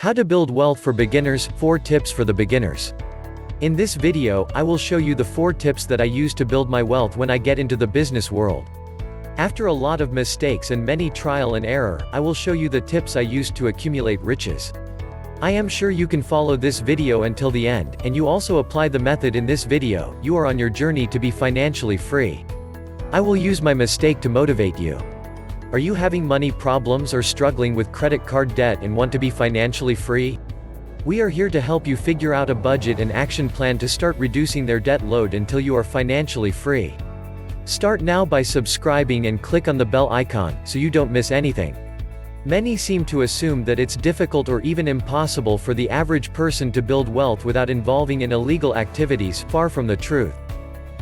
How to build wealth for beginners, 4 tips for the beginners. In this video, I will show you the 4 tips that I use to build my wealth when I get into the business world. After a lot of mistakes and many trial and error, I will show you the tips I used to accumulate riches. I am sure you can follow this video until the end, and you also apply the method in this video, you are on your journey to be financially free. I will use my mistake to motivate you. Are you having money problems or struggling with credit card debt and want to be financially free? We are here to help you figure out a budget and action plan to start reducing their debt load until you are financially free. Start now by subscribing and click on the bell icon, so you don't miss anything. Many seem to assume that it's difficult or even impossible for the average person to build wealth without involving in illegal activities, far from the truth.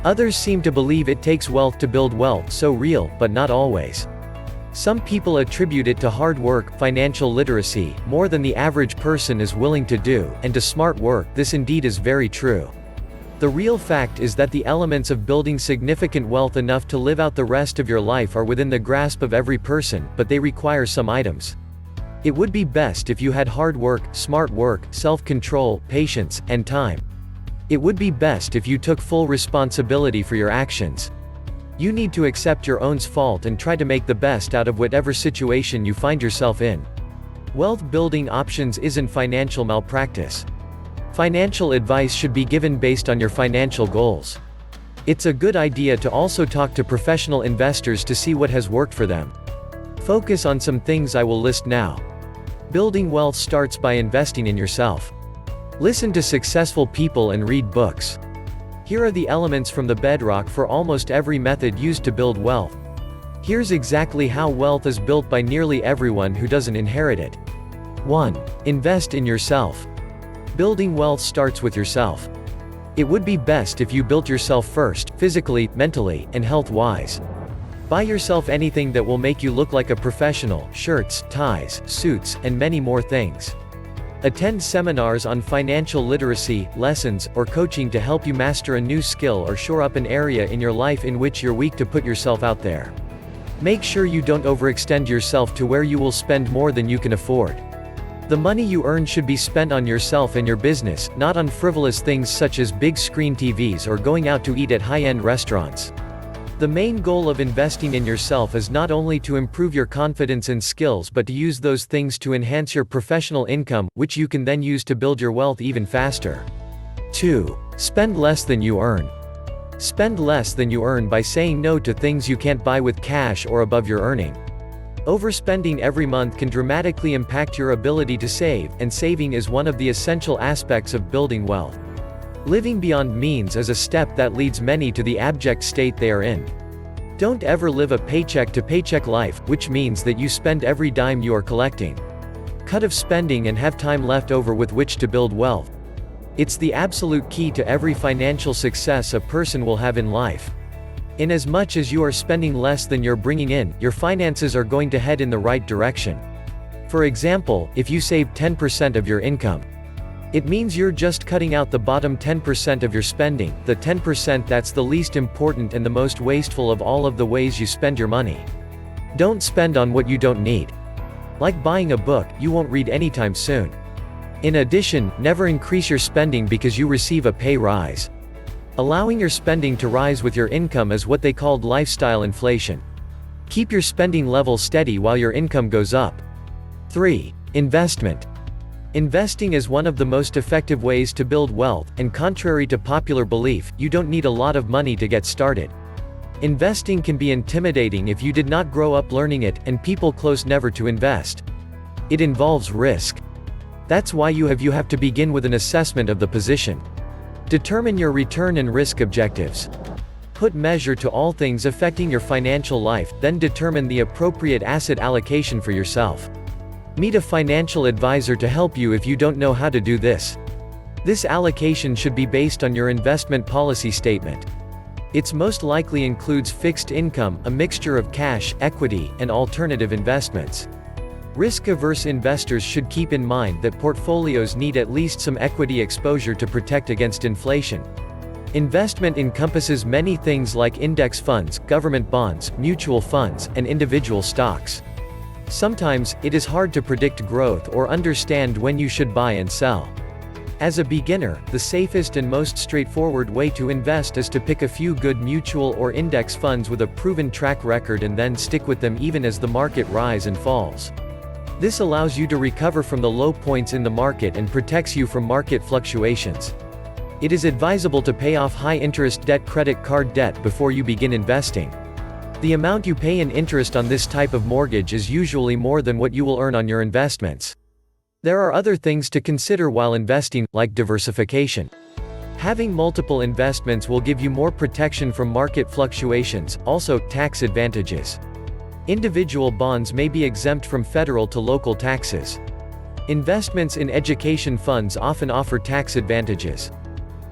Others seem to believe it takes wealth to build wealth, so real, but not always. Some people attribute it to hard work, financial literacy, more than the average person is willing to do, and to smart work. This indeed is very true. The real fact is that the elements of building significant wealth enough to live out the rest of your life are within the grasp of every person, but they require some items. It would be best if you had hard work, smart work, self-control, patience, and time. It would be best if you took full responsibility for your actions. You need to accept your own fault and try to make the best out of whatever situation you find yourself in. Wealth building options isn't financial malpractice. Financial advice should be given based on your financial goals. It's a good idea to also talk to professional investors to see what has worked for them. Focus on some things I will list now. Building wealth starts by investing in yourself. Listen to successful people and read books. Here are the elements from the bedrock for almost every method used to build wealth. Here's exactly how wealth is built by nearly everyone who doesn't inherit it. 1. Invest in yourself. Building wealth starts with yourself. It would be best if you built yourself first, physically, mentally, and health-wise. Buy yourself anything that will make you look like a professional: shirts, ties, suits, and many more things. Attend seminars on financial literacy, lessons, or coaching to help you master a new skill or shore up an area in your life in which you're weak to put yourself out there. Make sure you don't overextend yourself to where you will spend more than you can afford. The money you earn should be spent on yourself and your business, not on frivolous things such as big screen TVs or going out to eat at high-end restaurants. The main goal of investing in yourself is not only to improve your confidence and skills but to use those things to enhance your professional income, which you can then use to build your wealth even faster. 2. Spend less than you earn. Spend less than you earn by saying no to things you can't buy with cash or above your earning. Overspending every month can dramatically impact your ability to save, and saving is one of the essential aspects of building wealth. Living beyond means is a step that leads many to the abject state they are in. Don't ever live a paycheck-to-paycheck life, which means that you spend every dime you are collecting. Cut off spending and have time left over with which to build wealth. It's the absolute key to every financial success a person will have in life. Inasmuch as you are spending less than you're bringing in, your finances are going to head in the right direction. For example, if you save 10% of your income, it means you're just cutting out the bottom 10% of your spending, the 10% that's the least important and the most wasteful of all of the ways you spend your money. Don't spend on what you don't need. Like buying a book you won't read anytime soon. In addition, never increase your spending because you receive a pay rise. Allowing your spending to rise with your income is what they called lifestyle inflation. Keep your spending level steady while your income goes up. 3. Investment. Investing is one of the most effective ways to build wealth, and contrary to popular belief, you don't need a lot of money to get started. Investing can be intimidating if you did not grow up learning it, and people close never to invest. It involves risk. That's why you have to begin with an assessment of the position. Determine your return and risk objectives. Put measure to all things affecting your financial life, then determine the appropriate asset allocation for yourself. Meet a financial advisor to help you if you don't know how to do this. This allocation should be based on your investment policy statement. It most likely includes fixed income, a mixture of cash, equity, and alternative investments. Risk-averse investors should keep in mind that portfolios need at least some equity exposure to protect against inflation. Investment encompasses many things like index funds, government bonds, mutual funds, and individual stocks. Sometimes, it is hard to predict growth or understand when you should buy and sell. As a beginner, the safest and most straightforward way to invest is to pick a few good mutual or index funds with a proven track record and then stick with them even as the market rise and falls. This allows you to recover from the low points in the market and protects you from market fluctuations. It is advisable to pay off high-interest credit card debt before you begin investing. The amount you pay in interest on this type of mortgage is usually more than what you will earn on your investments. There are other things to consider while investing, like diversification. Having multiple investments will give you more protection from market fluctuations, also, tax advantages. Individual bonds may be exempt from federal to local taxes. Investments in education funds often offer tax advantages.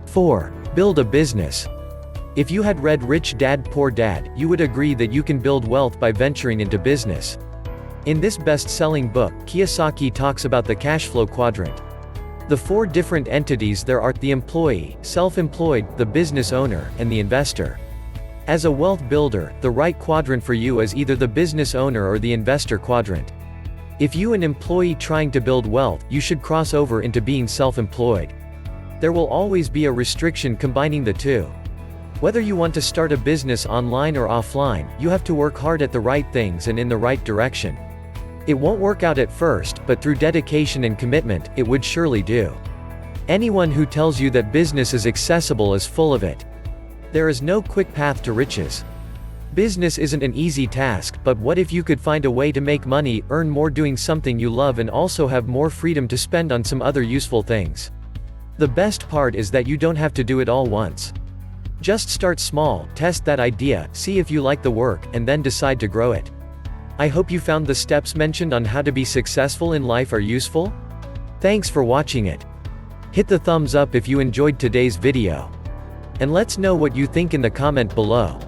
4. Build a business. If you had read Rich Dad Poor Dad, you would agree that you can build wealth by venturing into business. In this best-selling book, Kiyosaki talks about the cash flow quadrant. The 4 different entities there are: the employee, self-employed, the business owner, and the investor. As a wealth builder, the right quadrant for you is either the business owner or the investor quadrant. If you an employee trying to build wealth, you should cross over into being self-employed. There will always be a restriction combining the two. Whether you want to start a business online or offline, you have to work hard at the right things and in the right direction. It won't work out at first, but through dedication and commitment, it would surely do. Anyone who tells you that business is accessible is full of it. There is no quick path to riches. Business isn't an easy task, but what if you could find a way to make money, earn more doing something you love and also have more freedom to spend on some other useful things? The best part is that you don't have to do it all once. Just start small, test that idea, see if you like the work, and then decide to grow it. I hope you found the steps mentioned on how to be successful in life are useful. Thanks for watching it. Hit the thumbs up if you enjoyed today's video. And let's know what you think in the comment below.